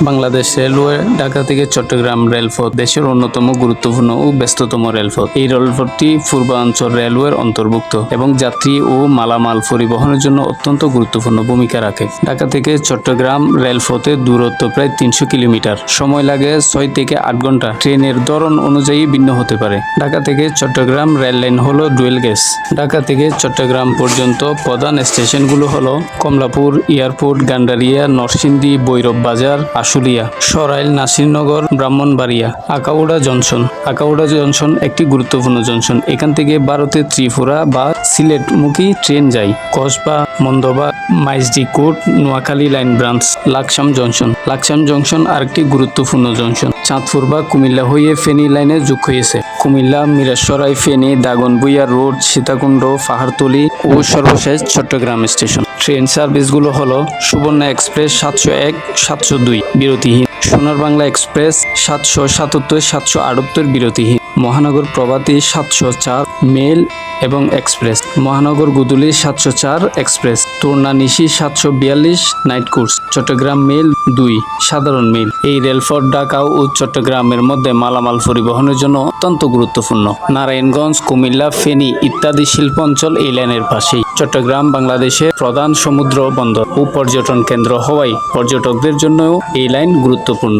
Bangladesh railway Dhaka থেকে চট্টগ্রাম রেলপথ দেশের অন্যতম গুরুত্বপূর্ণ ও ব্যস্ততম রেলপথ। এই রেলপথটি পূর্বাঞ্চল রেলওয়ের অন্তর্ভুক্ত এবং যাত্রী ও মালামাল পরিবহনের জন্য অত্যন্ত গুরুত্বপূর্ণ ভূমিকা রাখে। ঢাকা থেকে চট্টগ্রাম রেলপথের দূরত্ব প্রায় 300 কিলোমিটার। সময় লাগে 6 থেকে 8 ঘন্টা। ট্রেনের ধরন অনুযায়ী ভিন্ন হতে পারে। ঢাকা থেকে চট্টগ্রাম রেল লাইন হলো ডুয়েল গেজ। ঢাকা থেকে চট্টগ্রাম পর্যন্ত প্রধান স্টেশনগুলো হলো কমলাপুর এয়ারপোর্ট, গান্ডারিয়া, নরসিংদী, ভৈরব বাজার, আশুলিয়া, সরাইল, নাসিরনগর, ব্রাহ্মণবাড়িয়া, আখাউড়া জংশন। আখাউড়া জংশন একটি গুরুত্বপূর্ণ জংশন। এখান থেকে ভারতের ত্রিপুরা বা সিলেটমুখী ট্রেন যায়। কসবা, মন্দবা, Maijdi court, Noakhali line branch. Laksam junction. Laksam junction আরেকটি গুরুত্বপূর্ণ জংশন। চাঁদপুর বা কুমিল্লা হয়ে ফেনী লাইনে যোগ হয়েছে। কুমিল্লা, মিরসরাই, ফেনী, দাগনভূঞা রোড, সীতাকুণ্ড, পাহাড়তলী ও সর্বশেষ চট্টগ্রাম স্টেশন। ট্রেন সার্ভিসগুলো হলো সুবর্ণা এক্সপ্রেস 701, 702 বিরতিহীন, সোনার বাংলা এক্সপ্রেস 777, 778 বিরতিহীন, মহানগর প্রভাতী 704 মেল এবং এক্সপ্রেস, মহানগর গুদুলি 704 এক্সপ্রেস, তোরনা নিশি 742 নাইট কোর্স, চট্টগ্রাম মেল 2 সাধারণ মেল। এই রেলপথ ঢাকা ও চট্টগ্রামের মধ্যে মালামাল পরিবহনের জন্য অত্যন্ত গুরুত্বপূর্ণ। নারায়ণগঞ্জ, কুমিল্লা, ফেনী ইত্যাদি শিল্প অঞ্চল এই লাইনের পাশেই। চট্টগ্রাম বাংলাদেশের প্রধান সমুদ্র বন্দর ও পর্যটন কেন্দ্র হওয়ায় পর্যটকদের জন্যও এই লাইন গুরুত্বপূর্ণ।